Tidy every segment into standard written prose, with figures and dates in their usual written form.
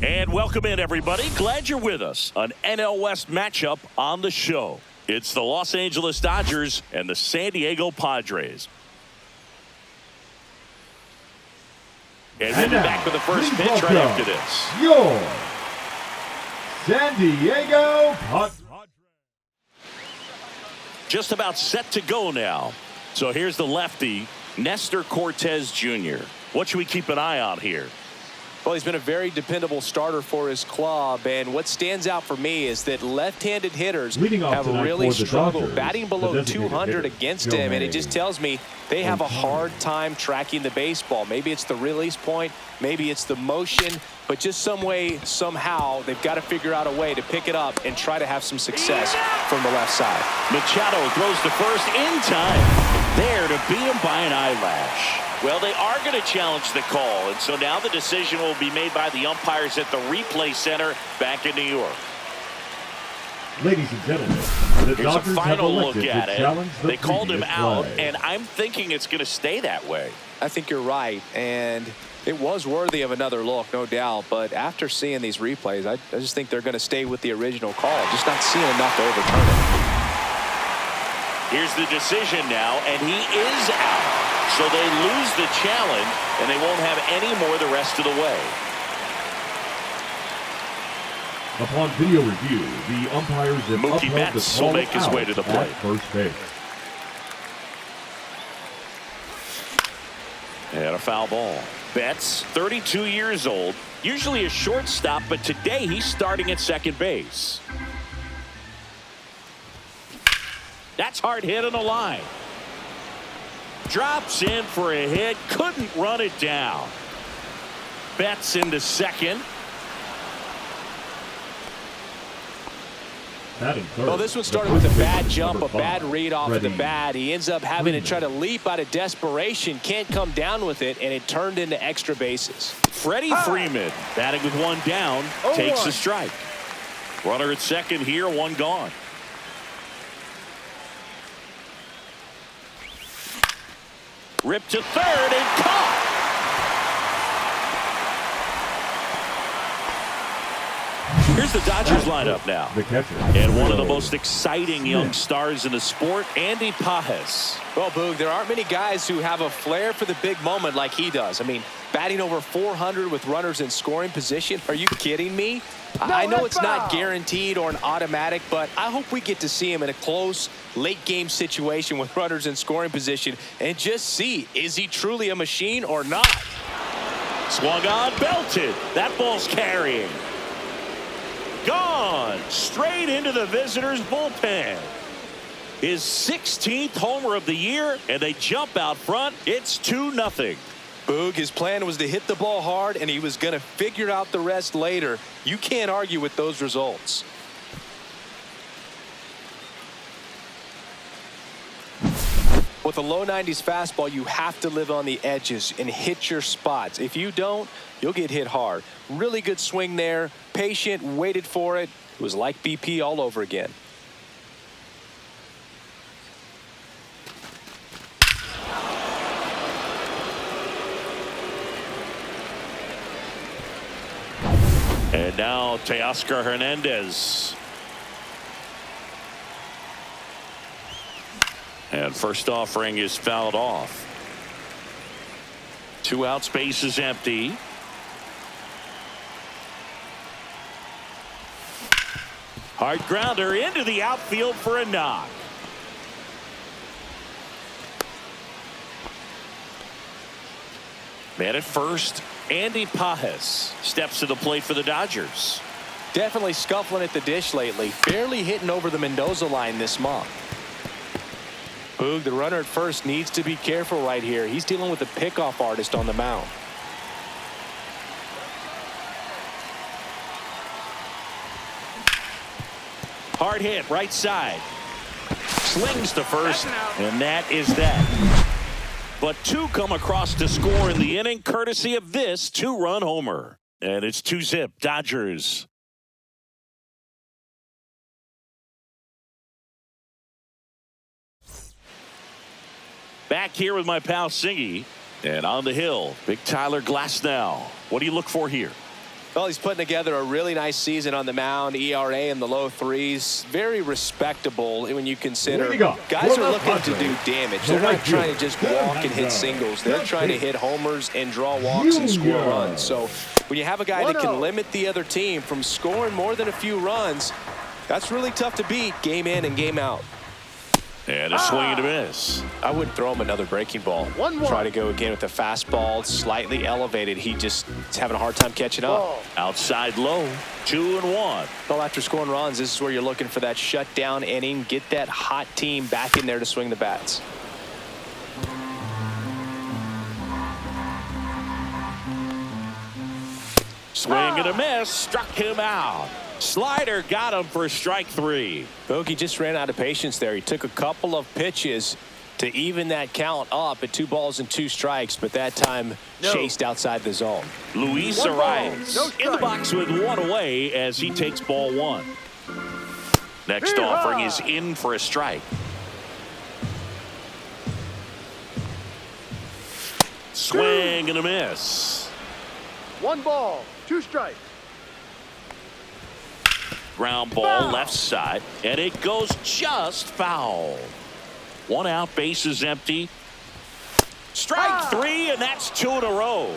And welcome in, everybody. Glad you're with us. An NL West matchup on the show. It's the Los Angeles Dodgers and the San Diego Padres. And we'll be back with the first pitch right after this. Your San Diego Padres. Just about set to go now. So here's the lefty, Nestor Cortes Jr. What should we keep an eye on here? Well, he's been a very dependable starter for his club, and what stands out for me is that left-handed hitters have really struggled batting below 200 against him, and it just tells me they have a hard time tracking the baseball. Maybe it's the release point, maybe it's the motion, but just some way, somehow, they've got to figure out a way to pick it up and try to have some success from the left side. Machado throws to first in time. There to beat him by an eyelash. Well, they are going to challenge the call, and so now the decision will be made by the umpires at the replay center back in New York. Ladies and gentlemen, the Here's Dodgers a final have look elected at to it. challenge the They called him previous out, play. and I'm thinking it's going to stay that way. I think you're right, and it was worthy of another look, no doubt, but after seeing these replays, I just think they're going to stay with the original call, just not seeing enough to overturn it. Here's the decision now, and he is out. So they lose the challenge, and they won't have any more the rest of the way. Upon video review, the umpires have Mookie upheld Betts the will call make his out way to the at plate. first base. And a foul ball. Betts, 32 years old, usually a shortstop, but today he's starting at second base. That's hard hit on the line. Drops in for a hit, couldn't run it down. Betts into second. Well, this one started with a bad jump, a bad read off of the bat. He ends up having to try to leap out of desperation, can't come down with it, and it turned into extra bases. Freddie Freeman, batting with one down, takes a strike. Runner at second here, one gone. Ripped to third and caught. Here's the Dodgers lineup now. The catcher. And one of the most exciting young stars in the sport, Andy Pages. Well, Boog, there aren't many guys who have a flair for the big moment like he does. I mean, batting over 400 with runners in scoring position. Are you kidding me? I know it's not guaranteed or an automatic, but I hope we get to see him in a close, late-game situation with runners in scoring position and just see, is he truly a machine or not? Swung on, belted. That ball's carrying. Gone straight into the visitors' bullpen. His 16th homer of the year, and they jump out front. It's 2-0. Boog, his plan was to hit the ball hard, and he was going to figure out the rest later. You can't argue with those results. With a low 90s fastball, you have to live on the edges and hit your spots. If you don't, you'll get hit hard. Really good swing there. Patient, waited for it. It was like BP all over again. And now Teoscar Hernandez. And first offering is fouled off. 2 out, space is empty. Hard grounder into the outfield for a knock. Man at first, Andy Pages steps to the plate for the Dodgers. Definitely scuffling at the dish lately. Barely hitting over the Mendoza line this month. Boog, the runner at first needs to be careful right here. He's dealing with a pickoff artist on the mound. Hard hit, right side. Slings to first, and that is that. But 2 come across to score in the inning, courtesy of this 2-run homer. And it's 2-zip, Dodgers. Back here with my pal Singy. And on the hill, big Tyler Glasnow. What do you look for here? Well, he's putting together a really nice season on the mound. ERA in the low 3s. Very respectable when you consider guys are looking to do damage. They're not trying to just walk and hit singles. They're trying to hit homers and draw walks and score runs. So when you have a guy that can limit the other team from scoring more than a few runs, that's really tough to beat game in and game out. And a swing and a miss. I wouldn't throw him another breaking ball. Try to go again with the fastball, slightly elevated. He just is having a hard time catching up. Outside low, 2-1. Well, after scoring runs, this is where you're looking for that shutdown inning. Get that hot team back in there to swing the bats. Swing and a miss, struck him out. Slider got him for strike 3. Bogey just ran out of patience there. He took a couple of pitches to even that count up at 2 balls and 2 strikes, but that time chased outside the zone. Luis arrives in the box with 1 away as he takes ball 1. Next offering is in for a strike. Swing and a miss. 1 ball, 2 strikes. Ground ball left side, and it goes just foul. 1 out, bases empty. Strike 3, and that's 2 in a row.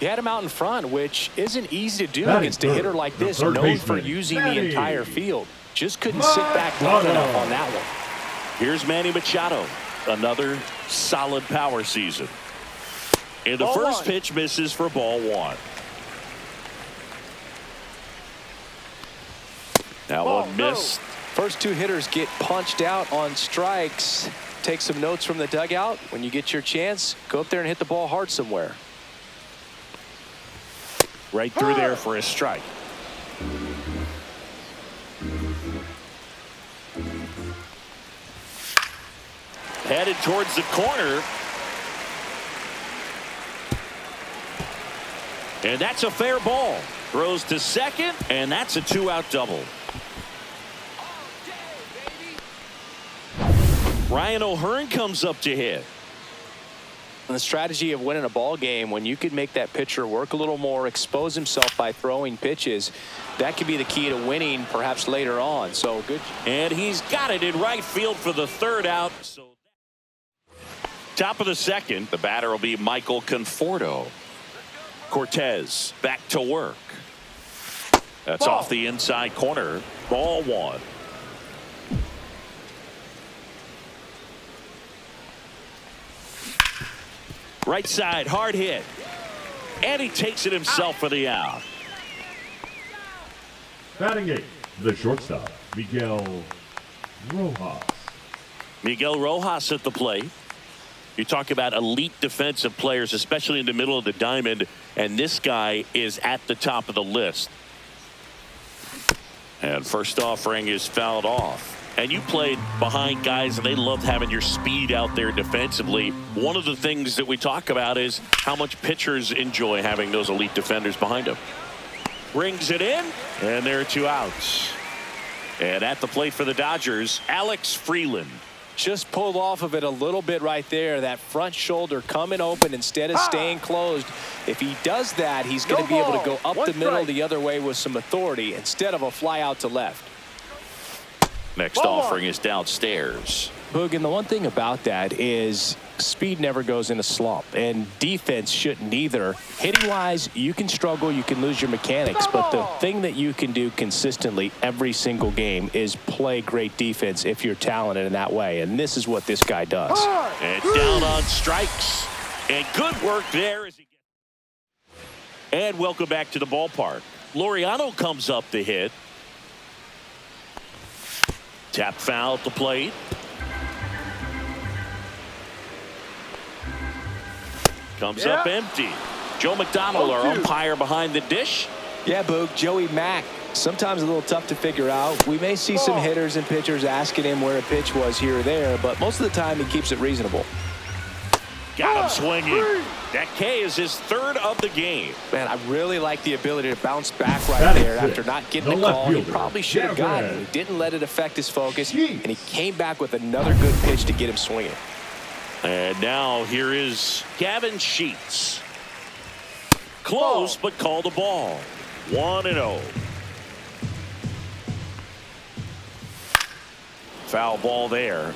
You had him out in front, which isn't easy to do against a hitter like this, known for using the entire field. Just couldn't sit back long enough on that one. Here's Manny Machado, another solid power season. And the first pitch misses for ball 1. That one missed. First 2 hitters get punched out on strikes. Take some notes from the dugout. When you get your chance, go up there and hit the ball hard somewhere. Right through there for a strike. Headed towards the corner. And that's a fair ball. Throws to second, and that's a 2-out double. Ryan O'Hearn comes up to hit. And the strategy of winning a ball game, when you can make that pitcher work a little more, expose himself by throwing pitches, that could be the key to winning perhaps later on. So good. And he's got it in right field for the 3rd out. So top of the 2nd, the batter will be Michael Conforto. Cortez back to work. That's off the inside corner. Ball 1. Right side, hard hit. And he takes it himself for the out. Batting 8, the shortstop, Miguel Rojas. Miguel Rojas at the plate. You talk about elite defensive players, especially in the middle of the diamond, and this guy is at the top of the list. And first offering is fouled off. And you played behind guys, and they loved having your speed out there defensively. One of the things that we talk about is how much pitchers enjoy having those elite defenders behind them. Brings it in, and there are 2 outs. And at the plate for the Dodgers, Alex Freeland. Just pulled off of it a little bit right there. That front shoulder coming open instead of staying closed. If he does that, he's going to be able to go up the middle the other way with some authority instead of a fly out to left. Next offering is downstairs. Boog, and the one thing about that is speed never goes in a slump, and defense shouldn't either. Hitting-wise, you can struggle, you can lose your mechanics, but the thing that you can do consistently every single game is play great defense if you're talented in that way, and this is what this guy does. And down on strikes, and good work there. As he gets. And welcome back to the ballpark. Laureano comes up to hit. Tap foul at the plate. Comes up empty. Joe McDonald, our umpire behind the dish. Yeah, Boog, Joey Mack, sometimes a little tough to figure out. We may see some hitters and pitchers asking him where a pitch was here or there, but most of the time he keeps it reasonable. Got him swinging. That K is his 3rd of the game. Man, I really like the ability to bounce back right there after not getting the call. He probably should have gotten it. He didn't let it affect his focus, and he came back with another good pitch to get him swinging. And now here is Gavin Sheets. Close, but called a ball. 1-0. Foul ball there.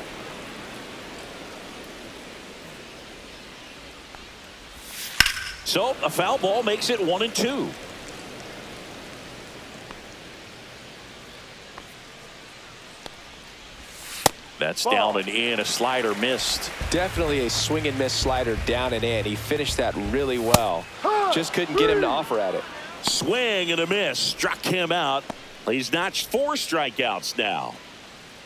So a foul ball makes it 1-2. That's down and in. A slider missed. Definitely a swing and miss slider down and in. He finished that really well. Just couldn't get him to offer at it. Swing and a miss. Struck him out. He's notched 4 strikeouts now.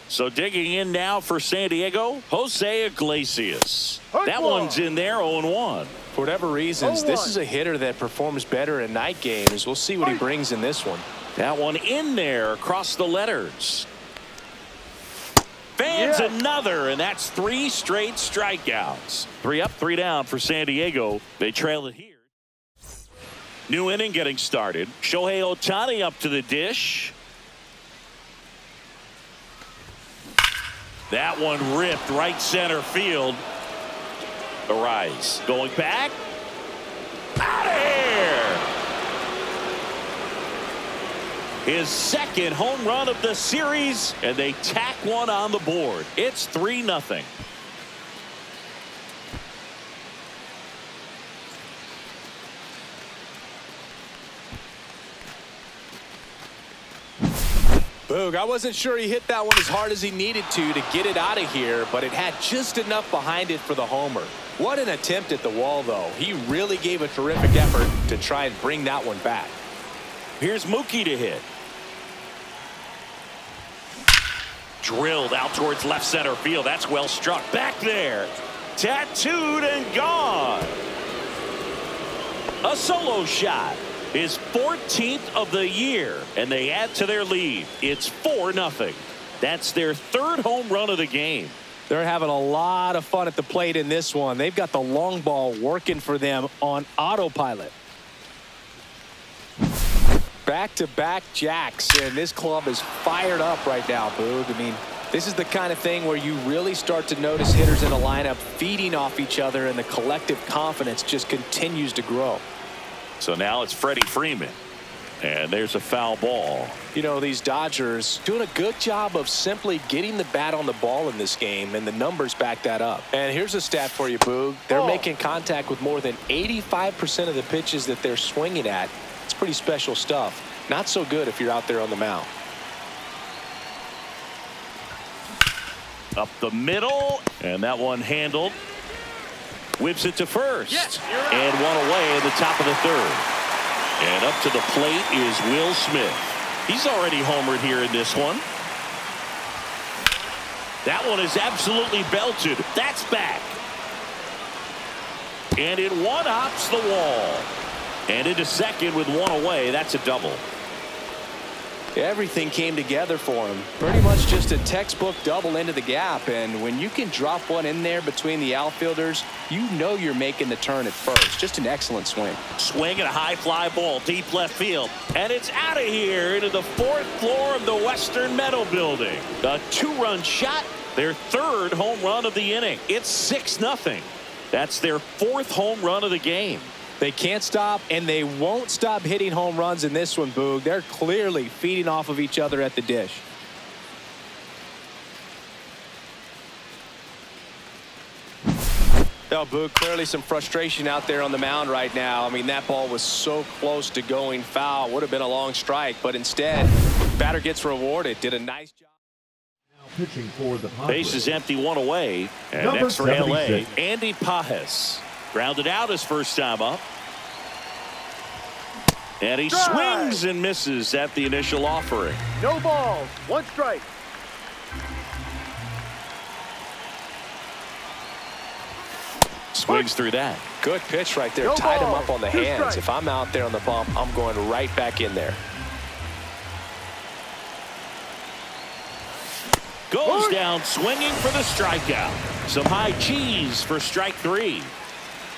So digging in now for San Diego, Jose Iglesias. That one's in there, 0-1. For whatever reasons, this is a hitter that performs better in night games. We'll see what he brings in this one. That one in there across the letters. Fans another, and that's 3 straight strikeouts. 3 up, 3 down for San Diego. They trail it here. New inning getting started. Shohei Ohtani up to the dish. That one ripped right center field. Arise going back. Out of here. His second home run of the series, and they tack one on the board. It's 3-0. Boog, I wasn't sure he hit that one as hard as he needed to get it out of here, but it had just enough behind it for the homer. What an attempt at the wall, though. He really gave a terrific effort to try and bring that one back. Here's Mookie to hit. Drilled out towards left center field. That's well struck. Back there. Tattooed and gone. A solo shot. His 14th of the year, and they add to their lead. It's 4-0. That's their 3rd home run of the game. They're having a lot of fun at the plate in this one. They've got the long ball working for them on autopilot. Back-to-back jacks, and this club is fired up right now, Boog. I mean, this is the kind of thing where you really start to notice hitters in a lineup feeding off each other, and the collective confidence just continues to grow. So now it's Freddie Freeman. And there's a foul ball. You know, these Dodgers doing a good job of simply getting the bat on the ball in this game, and the numbers back that up. And here's a stat for you, Boog. They're making contact with more than 85% of the pitches that they're swinging at. It's pretty special stuff. Not so good if you're out there on the mound. Up the middle, and that one handled. Whips it to first. And one away in the top of the 3rd. And up to the plate is Will Smith. He's already homered here in this one. That one is absolutely belted. That's back. And it one-hops the wall. And into second with one away. That's a double. Everything came together for him. Pretty much just a textbook double into the gap. And when you can drop one in there between the outfielders, you know you're making the turn at first. Just an excellent swing. Swing and a high fly ball deep left field. And it's out of here into the 4th floor of the Western Meadow Building. A 2-run shot. Their 3rd home run of the inning. It's 6-0. That's their 4th home run of the game. They can't stop, and they won't stop hitting home runs in this one, Boog. They're clearly feeding off of each other at the dish. Oh, Boog, clearly some frustration out there on the mound right now. I mean, that ball was so close to going foul. Would have been a long strike, but instead, batter gets rewarded. Did a nice job. Now pitching for the Padres. Base is empty, one away. And Number next for 76. LA, Andy Pages. Grounded out his first time up. And he swings and misses at the initial offering. No balls, 1 strike. Swings through that. Good pitch right there. No Tied him ball. up on the 2 hands. strikes. If I'm out there on the bump, I'm going right back in there. Goes down swinging for the strikeout. Some high cheese for strike 3.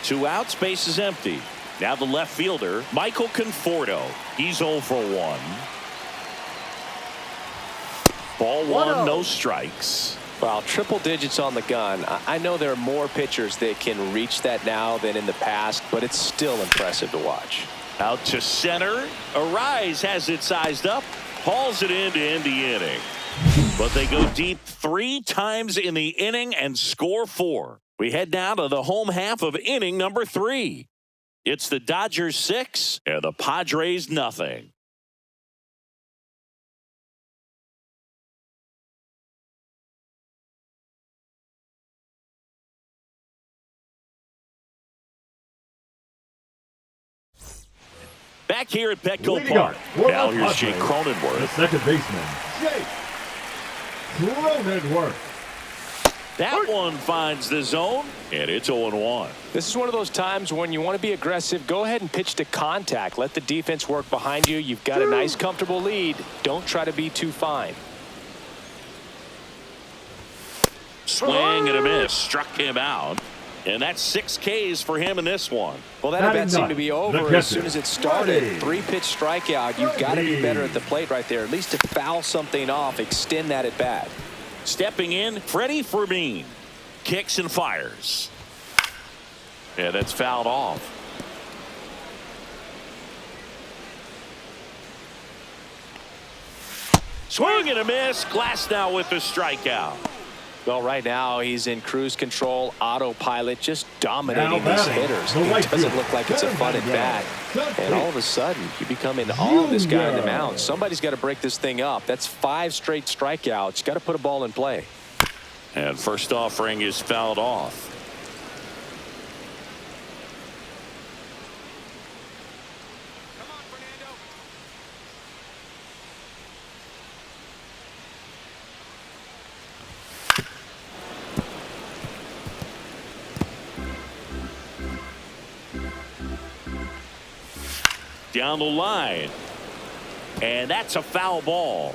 2 outs, base is empty. Now the left fielder, Michael Conforto. He's 0 for 1. Ball 1, no strikes. Well, triple digits on the gun. I know there are more pitchers that can reach that now than in the past, but it's still impressive to watch. Out to center. Arise has it sized up. Hauls it in to end the inning. But they go deep 3 times in the inning and score 4. We head now to the home half of inning number 3. It's the Dodgers 6 and the Padres nothing. Back here at Petco Park. Now here's Jake Cronenworth. The second baseman, Jake Cronenworth. That one finds the zone, and it's 0-1. This is one of those times when you want to be aggressive. Go ahead and pitch to contact. Let the defense work behind you. You've got a nice, comfortable lead. Don't try to be too fine. Swing and a miss. Struck him out. And that's 6 Ks for him in this one. Well, that at-bat seemed to be over as soon as it started. 3-pitch strikeout. You've got to be better at the plate right there. At least to foul something off, extend that at-bat. Stepping in, Freddie Fermin. Kicks and fires. Yeah, that's fouled off. Swing and a miss. Glasnow with the strikeout. Well, right now he's in cruise control, autopilot, just dominating these hitters. It doesn't look like it's a fun at bat. And all of a sudden, you become in awe of this guy on the mound. Somebody's got to break this thing up. That's 5 straight strikeouts. Got to put a ball in play. And first offering is fouled off. Down the line. And that's a foul ball.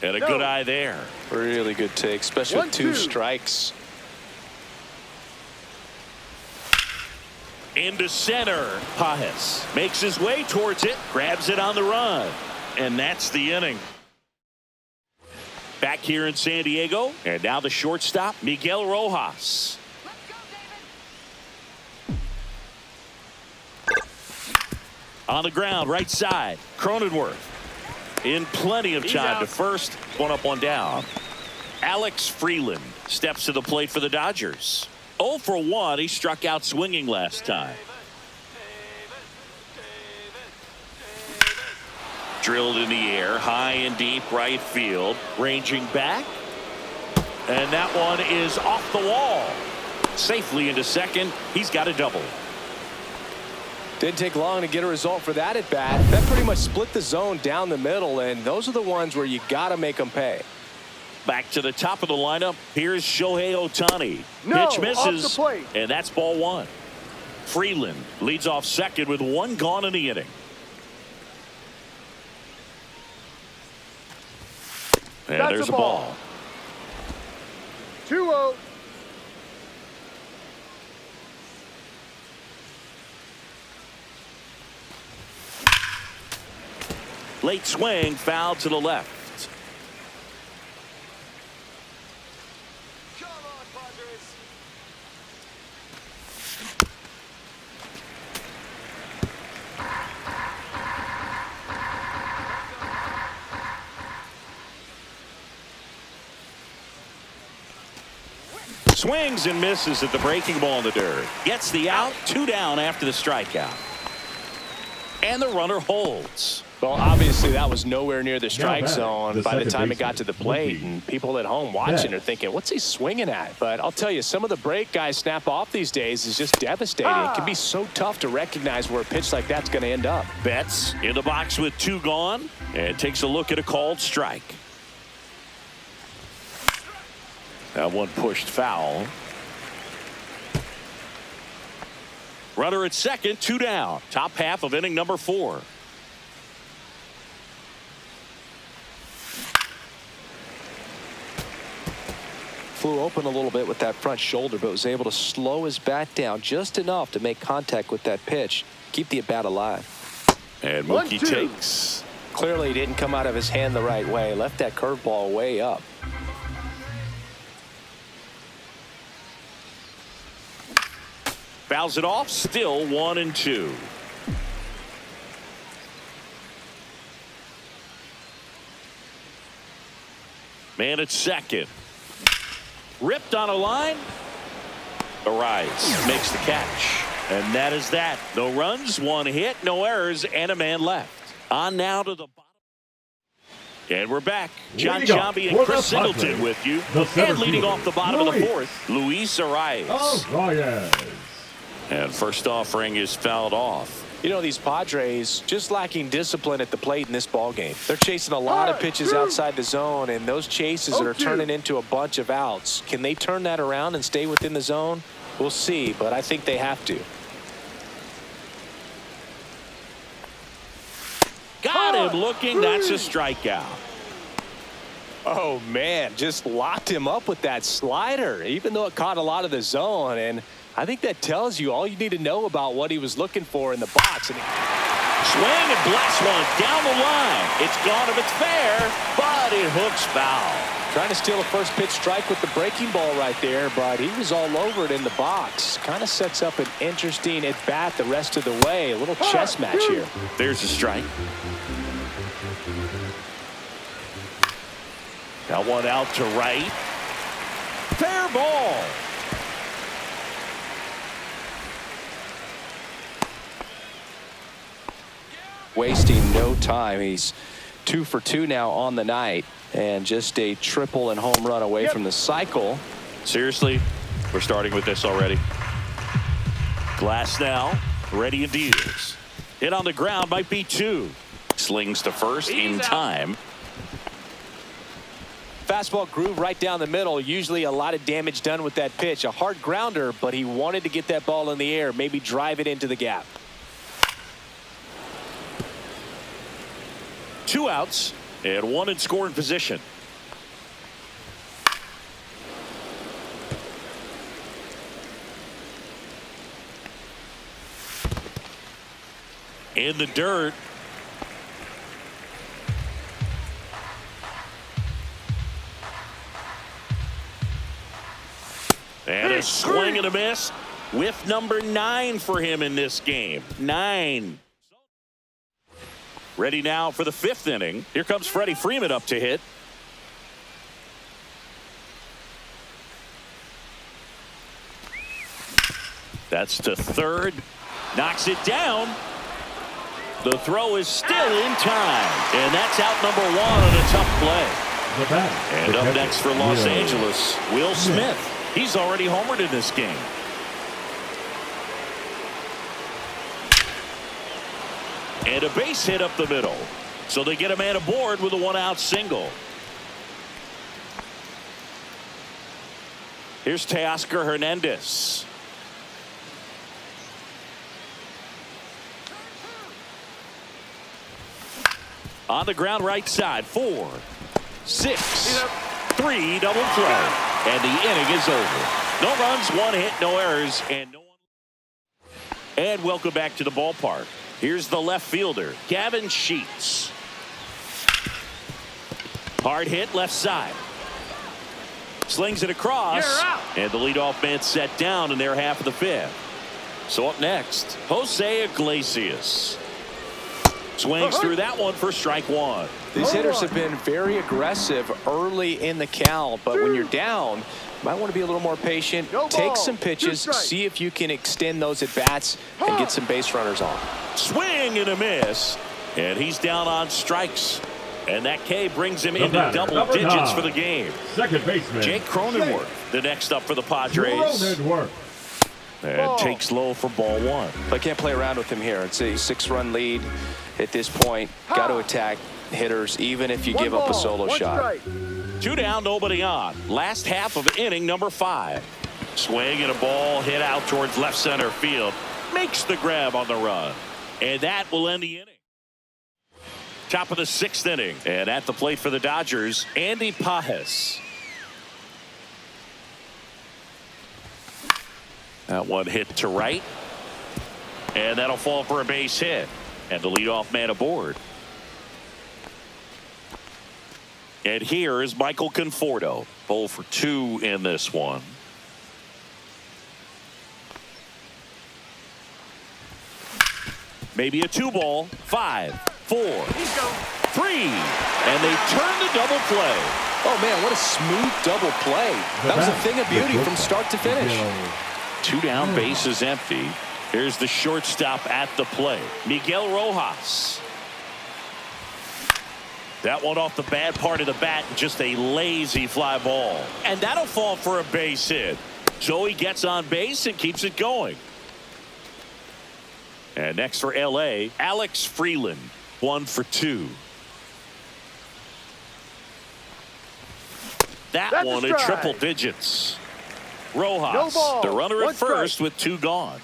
And a good eye there. Really good take, especially with 2 strikes. Into center. Pajes makes his way towards it. Grabs it on the run. And that's the inning. Back here in San Diego. And now the shortstop, Miguel Rojas. On the ground, right side. Cronenworth in plenty of time to first. 1 up, 1 down. Alex Freeland steps to the plate for the Dodgers. 0 for 1. He struck out swinging last time. Drilled in the air, high and deep right field. Ranging back. And that one is off the wall. Safely into second. He's got a double. Didn't take long to get a result for that at bat. That pretty much split the zone down the middle, and those are the ones where you got to make them pay. Back to the top of the lineup. Here's Shohei Ohtani. Pitch misses, and that's ball 1. Freeland leads off second with 1 gone in the inning. And there's a ball. 2-0. Late swing, foul to the left. Come on, Padres. Swings and misses at the breaking ball in the dirt. Gets the out. 2 down after the strikeout. And the runner holds. Well, obviously that was nowhere near the strike zone by the time it got to the plate, and people at home watching are thinking, what's he swinging at? But I'll tell you, some of the break guys snap off these days is just devastating. It can be so tough to recognize where a pitch like that's going to end up. Betts in the box with 2 gone and takes a look at a called strike. That one pushed foul. Runner at second, 2 down. Top half of inning number 4. Flew open a little bit with that front shoulder, but was able to slow his bat down just enough to make contact with that pitch. Keep the at-bat alive. And Mookie takes. Clearly didn't come out of his hand the right way. Left that curveball way up. Fouls it off. Still 1-2. Man at second. Ripped on a line. Arrives. Makes the catch. And that is that. No runs, 1 hit, no errors, and a man left. On now to the bottom. And we're back. John Giambi and Chris Singleton with you. And leading off the bottom of the fourth, Luis Arraez. And first offering is fouled off. You know, these Padres just lacking discipline at the plate in this ball game. They're chasing a lot of pitches outside the zone, and those chases are turning into a bunch of outs. Can they turn that around and stay within the zone? We'll see, but I think they have to. Got him looking. That's a strikeout. Oh, man, just locked him up with that slider, even though it caught a lot of the zone. And I think that tells you all you need to know about what he was looking for in the box. And swing and blast one down the line. It's gone if it's fair, but it hooks foul. Trying to steal a first pitch strike with the breaking ball right there, but he was all over it in the box. Kind of sets up an interesting at bat the rest of the way. A little chess match here. There's a strike. Got one out to right. Fair ball. Wasting no time. He's 2 for 2 now on the night, and just a triple and home run away from the cycle. Seriously, we're starting with this already. Glass now, ready and deals. Hit on the ground, might be 2. Slings to first in time. Fastball groove right down the middle. Usually a lot of damage done with that pitch. A hard grounder, but he wanted to get that ball in the air, maybe drive it into the gap. 2 outs and 1 in scoring position. In the dirt. And a swing and a miss with number 9 for him in this game. 9. Ready now for the 5th inning. Here comes Freddie Freeman up to hit. That's to third. Knocks it down. The throw is still in time. And that's out number 1 on a tough play. And up next for Los Angeles, Will Smith. He's already homered in this game. And a base hit up the middle. So they get a man aboard with a 1-out single. Here's Teoscar Hernandez. On the ground right side. 4, 6, 3 double play. And the inning is over. No runs, 1 hit, no errors, and no one. And welcome back to the ballpark. Here's the left fielder, Gavin Sheets. Hard hit left side. Slings it across. And the leadoff man set down in their half of the 5th. So up next, Jose Iglesias. Swings through that one for strike 1. These hitters have been very aggressive early in the count, but when you're down, you might want to be a little more patient. Take some pitches, see if you can extend those at bats and get some base runners on. Swing and a miss, and he's down on strikes. And that K brings him into double digits for the game. Second baseman Jake Cronenworth, the next up for the Padres. And takes low for ball 1. But can't play around with him here. It's a 6-run lead at this point. Got to attack hitters even if you give up a solo shot. 2 down, nobody on. Last half of inning number 5. Swing and a ball hit out towards left center field. Makes the grab on the run. And that will end the inning. Top of the 6th inning. And at the plate for the Dodgers, Andy Pages. That one hit to right. And that'll fall for a base hit. And the leadoff man aboard. And here is Michael Conforto. 0 for 2 in this one. Maybe a 2-ball. 5, 4, 3. And they turn the double play. Oh, man, what a smooth double play. That was a thing of beauty from start to finish. 2 down, bases empty. Here's the shortstop at the plate, Miguel Rojas. That one off the bad part of the bat, just a lazy fly ball. And that'll fall for a base hit. So he gets on base and keeps it going. And next for LA, Alex Freeland, 1 for 2. That's one at triple digits. Rojas, the runner at first with 2 gone.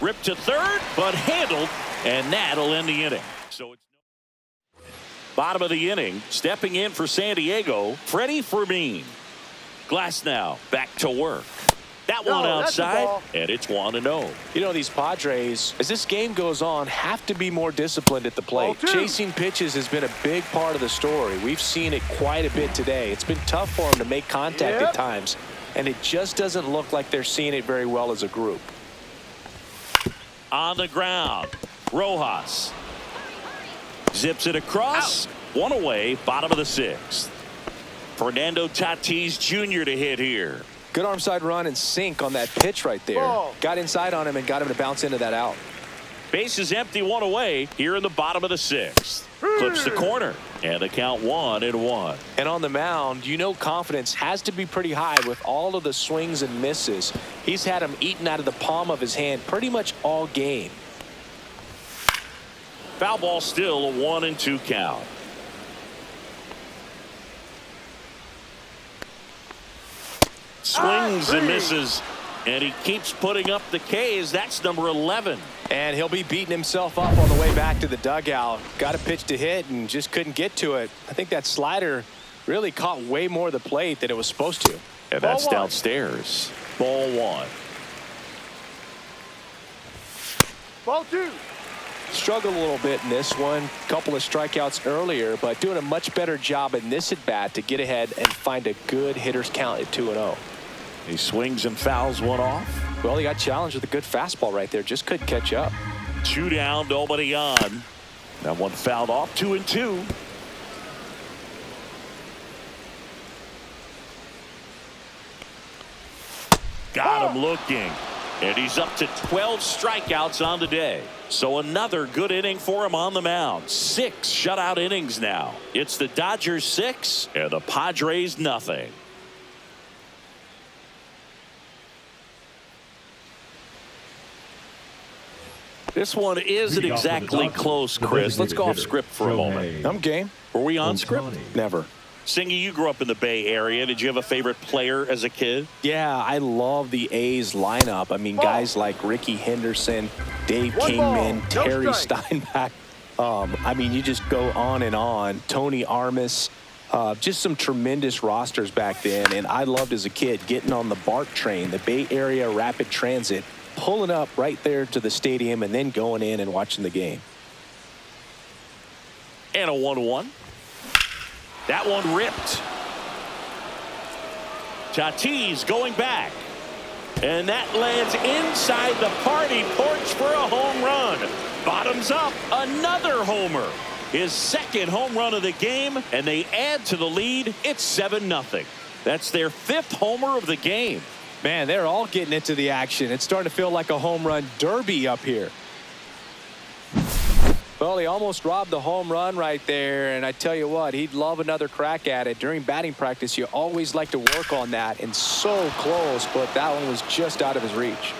Ripped to third, but handled, and that'll end the inning. So it's bottom of the inning, stepping in for San Diego, Freddie Fermin. Glasnow back to work. That one outside, and it's 1-0. You know, these Padres, as this game goes on, have to be more disciplined at the plate. Chasing pitches has been a big part of the story. We've seen it quite a bit today. It's been tough for them to make contact at times, and it just doesn't look like they're seeing it very well as a group. On the ground, Rojas zips it across. 1 away, bottom of the 6th. Fernando Tatis Jr. to hit here. Good arm side run and sink on that pitch right there. Got inside on him and got him to bounce into that out. Base is empty, 1 away here in the bottom of the 6th. Clips the corner, and the count 1-1. And on the mound, you know, confidence has to be pretty high with all of the swings and misses. He's had them eaten out of the palm of his hand pretty much all game. Foul ball, still a 1-2 count. Swings and misses, and he keeps putting up the K's. That's number 11. And he'll be beating himself up on the way back to the dugout. Got a pitch to hit and just couldn't get to it. I think that slider really caught way more of the plate than it was supposed to. And that's downstairs. Ball 1. Ball 2. Struggled a little bit in this one. Couple of strikeouts earlier, but doing a much better job in this at bat to get ahead and find a good hitter's count at 2-0. He swings and fouls one off. Well, he got challenged with a good fastball right there. Just couldn't catch up. 2 down, nobody on. That one fouled off. 2-2. Got him looking. And he's up to 12 strikeouts on the day. So another good inning for him on the mound. 6 shutout innings now. It's the Dodgers 6 and the Padres nothing. This one isn't exactly close, Chris. Let's go off script for a moment. I'm game. Were we on script? Never. Singy, you grew up in the Bay Area. Did you have a favorite player as a kid? Yeah, I love the A's lineup. I mean, guys like Ricky Henderson, Dave Kingman, Terry Steinbach. I mean, you just go on and on. Tony Armas. Just some tremendous rosters back then. And I loved as a kid getting on the BART train, the Bay Area Rapid Transit, pulling up right there to the stadium and then going in and watching the game. And a 1-1. That one ripped. Tatis going back. And that lands inside the party porch for a home run. Bottoms up, another homer. His second home run of the game, and they add to the lead. It's 7-0. That's their 5th homer of the game. Man, they're all getting into the action. It's starting to feel like a home run derby up here. Well, he almost robbed the home run right there, and I tell you what, he'd love another crack at it. During batting practice, you always like to work on that, and so close, but that one was just out of his reach.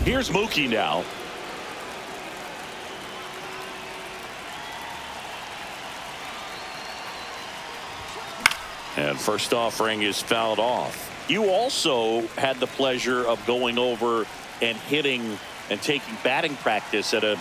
Here's Mookie now. And first offering is fouled off. You also had the pleasure of going over and hitting and taking batting practice at a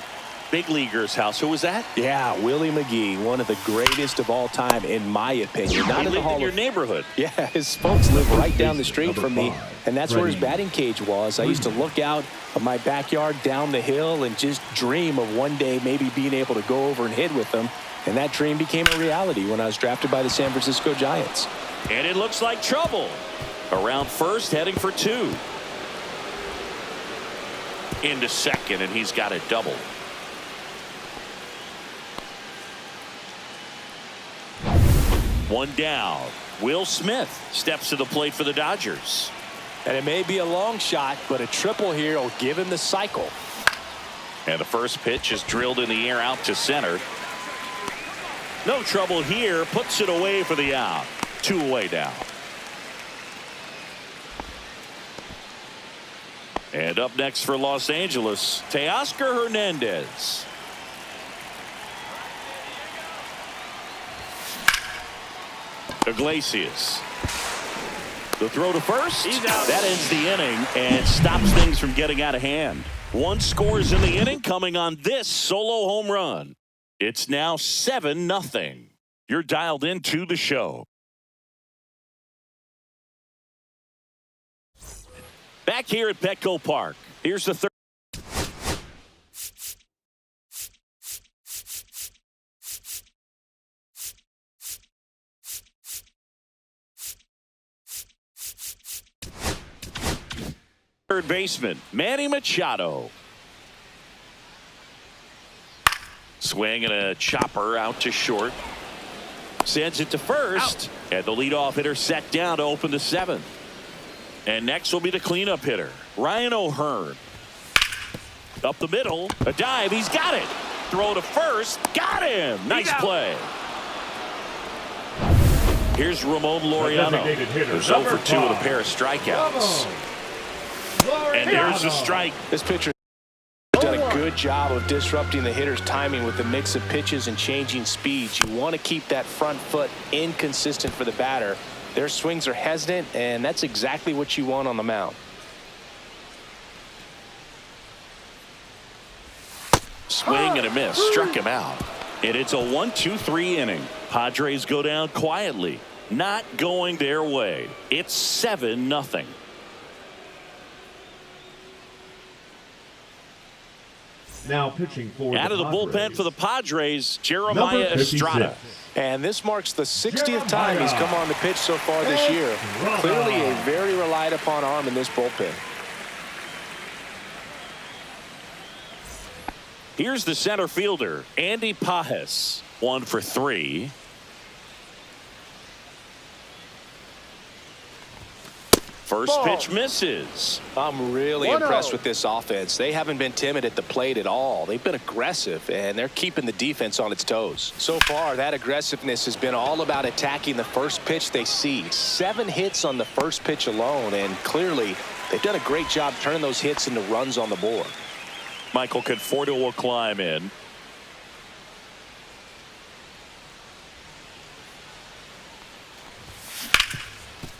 big leaguer's house. Who was that? Yeah, Willie McGee, one of the greatest of all time, in my opinion. Not he in the lived Hall in your of neighborhood. Yeah, his folks live right down the street from me, and that's where his batting cage was. I used to look out of my backyard down the hill and just dream of one day maybe being able to go over and hit with him, and that dream became a reality when I was drafted by the San Francisco Giants. And it looks like trouble. Around first, heading for 2. Into second, and he's got it double. One down. Will Smith steps to the plate for the Dodgers. And it may be a long shot, but a triple here will give him the cycle. And the first pitch is drilled in the air out to center. No trouble here. Puts it away for the out. 2 away now. And up next for Los Angeles, Teoscar Hernandez. Iglesias. The throw to first. That ends the inning and stops things from getting out of hand. 1 scores in the inning coming on this solo home run. It's now 7-0. You're dialed into the show. Back here at Petco Park. Here's the third. Third baseman, Manny Machado. Swing and a chopper out to short. Sends it to first. Out. And the leadoff hitter set down to open the 7th. And next will be the cleanup hitter, Ryan O'Hearn. Up the middle, a dive, he's got it. Throw to first, got him. Nice play. Here's Ramon Laureano, who's 0 for 2 with a pair of strikeouts. And there's a strike. This pitcher has done a good job of disrupting the hitter's timing with the mix of pitches and changing speeds. You want to keep that front foot inconsistent for the batter. Their swings are hesitant, and that's exactly what you want on the mound. Swing and a miss. Struck him out. And it's a 1-2-3 inning. Padres go down quietly. Not going their way. It's 7-0. Now pitching for out of the bullpen for the Padres, Jeremiah Estrada. And this marks the 60th time he's come on the pitch so far this year. Clearly a very relied upon arm in this bullpen. Here's the center fielder, Andy Pages. 1 for 3. First pitch misses. I'm really impressed with this offense. They haven't been timid at the plate at all. They've been aggressive, and they're keeping the defense on its toes. So far, that aggressiveness has been all about attacking the first pitch they see. 7 hits on the first pitch alone, and clearly they've done a great job turning those hits into runs on the board. Michael Conforto will climb in.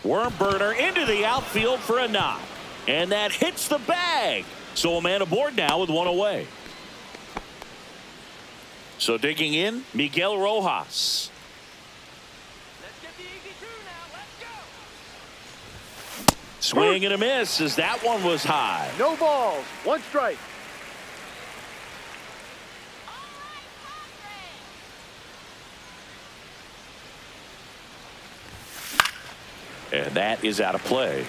Worm burner into the outfield for a knock. And that hits the bag. So a man aboard now with 1 away. So digging in, Miguel Rojas. Let's get the easy 2 now. Let's go. Swing and a miss as that one was high. No balls. 1 strike. And that is out of play.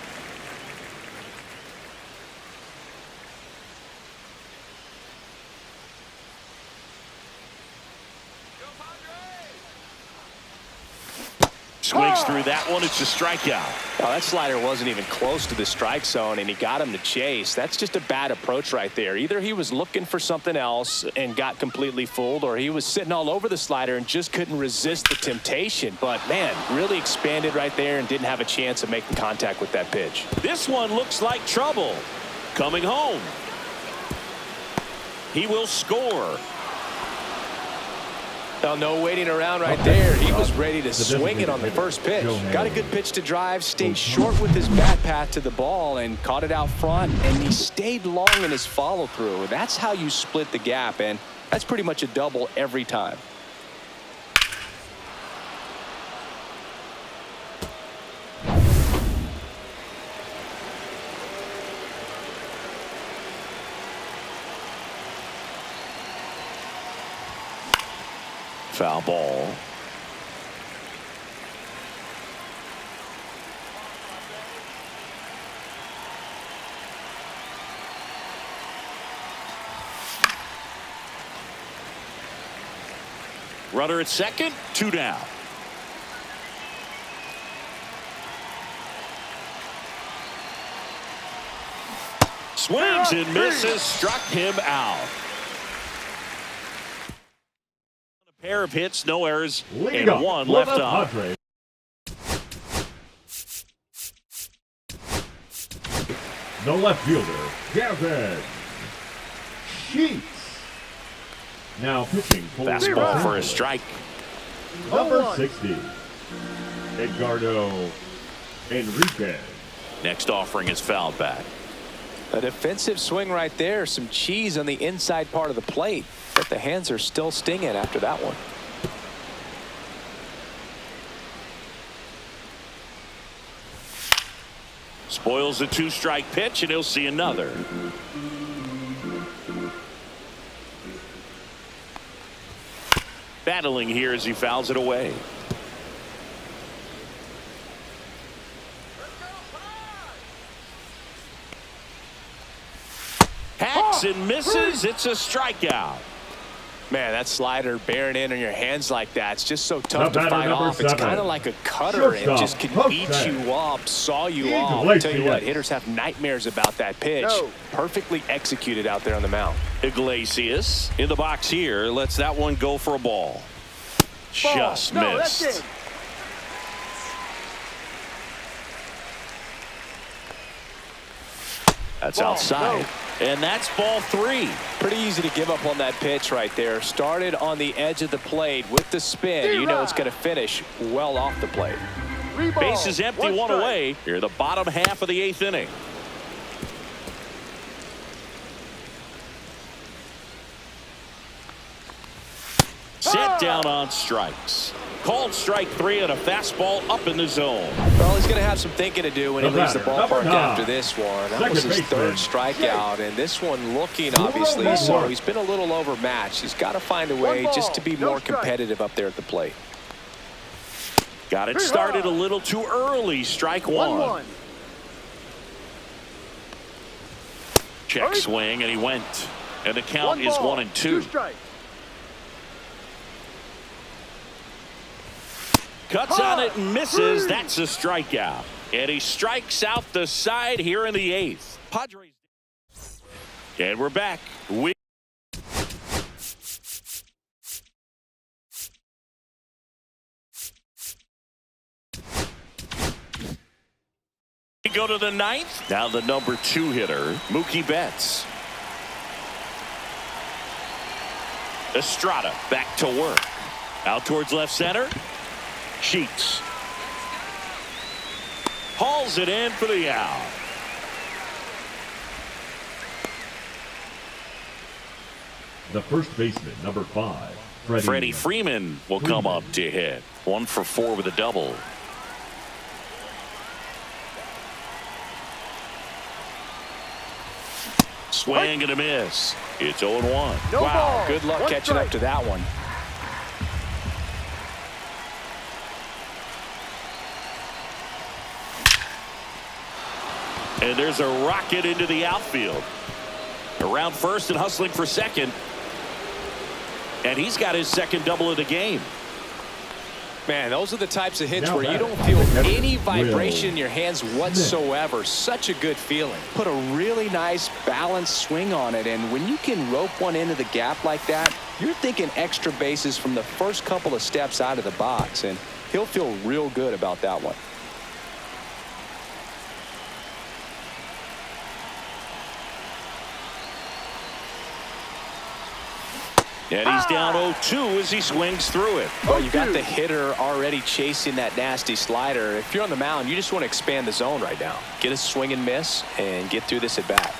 Swings through that one. It's a strikeout. Oh, that slider wasn't even close to the strike zone, and he got him to chase. That's just a bad approach right there. Either he was looking for something else and got completely fooled, or he was sitting all over the slider and just couldn't resist the temptation. But, man, really expanded right there and didn't have a chance of making contact with that pitch. This one looks like trouble. Coming home. He will score. Oh, no waiting around right there. He was ready to swing it on the first pitch. Got a good pitch to drive, stayed short with his bat path to the ball and caught it out front, and he stayed long in his follow through. That's how you split the gap, and That's pretty much a double every time. Foul ball. Runner at second, 2 down. Swings and misses, struck him out. A pair of hits, no errors, and one left on. The left fielder, Gavin Sheets. Now pitching for fastball for a strike. Number 60, Edgardo Enriquez. Next offering is fouled back. A defensive swing right there. Some cheese on the inside part of the plate, but the hands are still stinging after that one. Spoils the 2-strike pitch, and he'll see another. Battling here as he fouls it away. Hacks and misses. It's a strikeout. Man, that slider bearing in on your hands like that, it's just so tough to fight off. It's kind of like a cutter and just can eat you up, saw you off. I'll tell you what, hitters have nightmares about that pitch. Perfectly executed out there on the mound. Iglesias in the box here, lets that one go for a ball. Just missed. That's outside. And that's ball 3. Pretty easy to give up on that pitch right there. Started on the edge of the plate with the spin. You know it's going to finish well off the plate. Base is empty, one away. Here, the bottom half of the 8th inning. Set down on strikes. Called strike 3 and a fastball up in the zone. Well, he's going to have some thinking to do when he leaves the ballpark after this one. That was his 3rd strikeout, and this one looking obviously so. He's been a little overmatched. He's got to find a way just to be more competitive up there at the plate. Got it started a little too early. Strike 1. Check swing, and he went. And the count is 1-2. Cuts on it and misses. That's a strikeout. And he strikes out the side here in the 8th. Padres. And we're back. We go to the 9th. Now the number 2 hitter, Mookie Betts. Estrada back to work. Out towards left center. Sheets hauls it in for the out. The first baseman, number 5, Freddie Freeman will come up to hit. 1 for 4 with a double. Swing and a miss. It's 0-1. Wow, good luck catching up to that one. And there's a rocket into the outfield. Around first and hustling for second. And he's got his 2nd double of the game. Man, those are the types of hits where you don't feel any vibration in your hands whatsoever. Such a good feeling. Put a really nice balanced swing on it, and when you can rope one into the gap like that, you're thinking extra bases from the first couple of steps out of the box, and he'll feel real good about that one. And he's down 0-2 as he swings through it. Well, you got the hitter already chasing that nasty slider. If you're on the mound, you just want to expand the zone right now. Get a swing and miss and get through this at bat.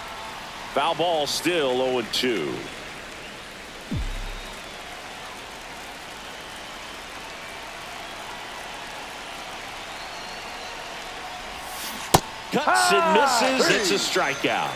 Foul ball, still 0-2. Cuts and misses. It's a strikeout.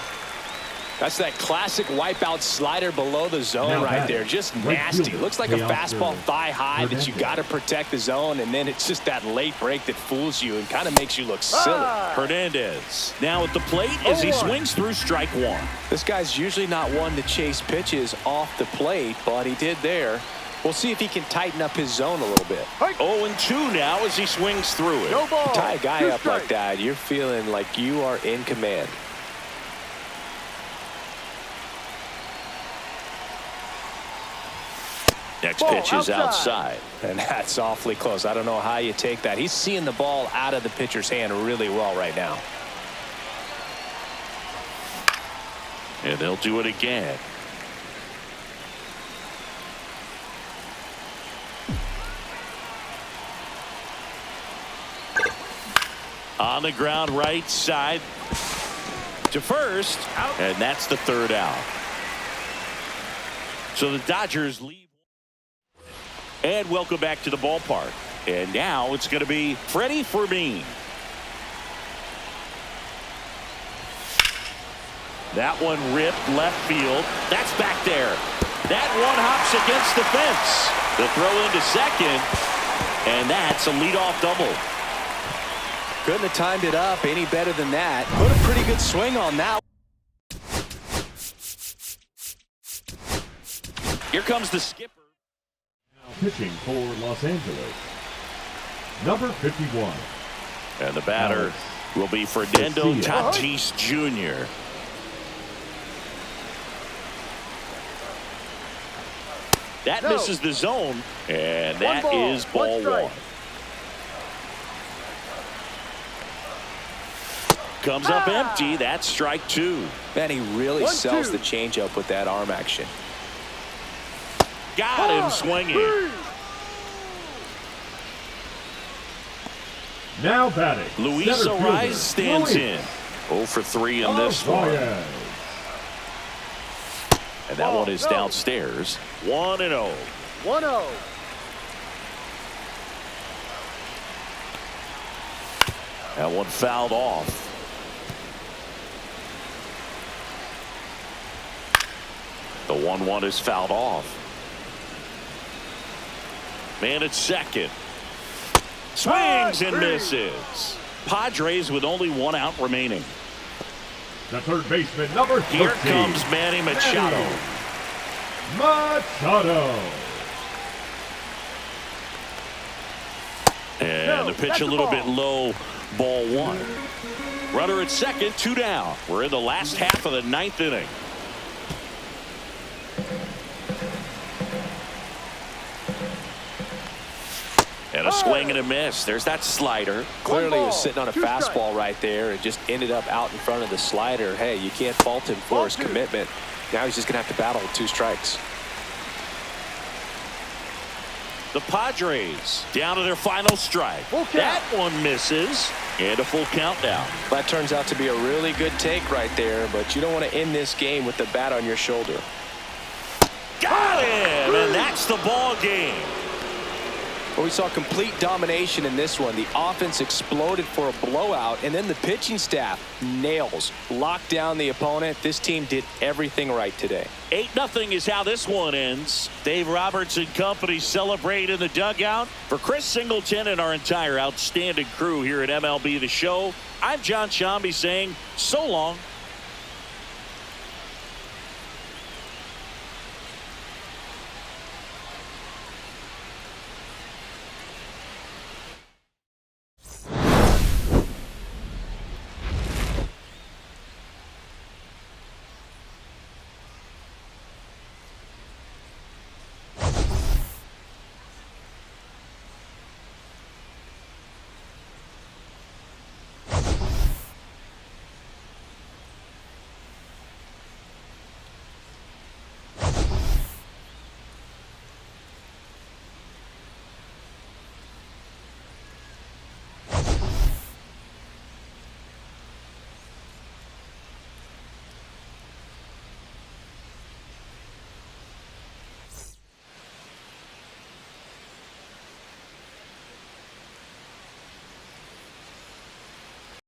That's that classic wipeout slider below the zone right there. Just nasty. Looks like a fastball thigh high that you got to protect the zone, and then it's just that late break that fools you and kind of makes you look silly. Hernandez now at the plate as he swings through strike one. This guy's usually not one to chase pitches off the plate, but he did there. We'll see if he can tighten up his zone a little bit. 0-2 now as he swings through it. No ball. You tie a guy up like that, you're feeling like you are in command. Next pitch is outside. And that's awfully close. I don't know how you take that. He's seeing the ball out of the pitcher's hand really well right now. And they'll do it again. On the ground right side to first. And that's the third out. So the Dodgers lead. And welcome back to the ballpark. And now it's going to be Freddie Fermin. That one ripped left field. That's back there. That one hops against the fence. The throw into second. And that's a leadoff double. Couldn't have timed it up any better than that. Put a pretty good swing on that. Here comes the skipper. Pitching for Los Angeles, number 51. And the batter will be Fernando Tatis Jr. That misses the zone, and that is ball one. Comes up empty. That's strike two. Man, he really sells the changeup with that arm action. Got him swinging. Now batting, Luis Arraez stands in. 0 for 3 in this one. And that one is downstairs. 1-0. 1-0. That one fouled off. The 1-1 is fouled off. Man at second. Swings and misses. Padres with only 1 out remaining. The third baseman, number 13. Here comes Manny Machado. And the pitch a little bit low, ball one. Runner at second, 2 down. We're in the last half of the 9th inning. And a swing and a miss. There's that slider. Clearly he was sitting on a fastball right there and just ended up out in front of the slider. Hey, you can't fault him for his commitment. Now he's just going to have to battle with 2 strikes. The Padres down to their final strike. That one misses. And a full count now. That turns out to be a really good take right there, but you don't want to end this game with the bat on your shoulder. Got him! And that's the ball game. Well, we saw complete domination in this one. The offense exploded for a blowout, and then the pitching staff nails, locked down the opponent. This team did everything right today. 8-0 is how this one ends. Dave Roberts and company celebrate in the dugout. For Chris Singleton and our entire outstanding crew here at MLB The Show, I'm John Shambi saying so long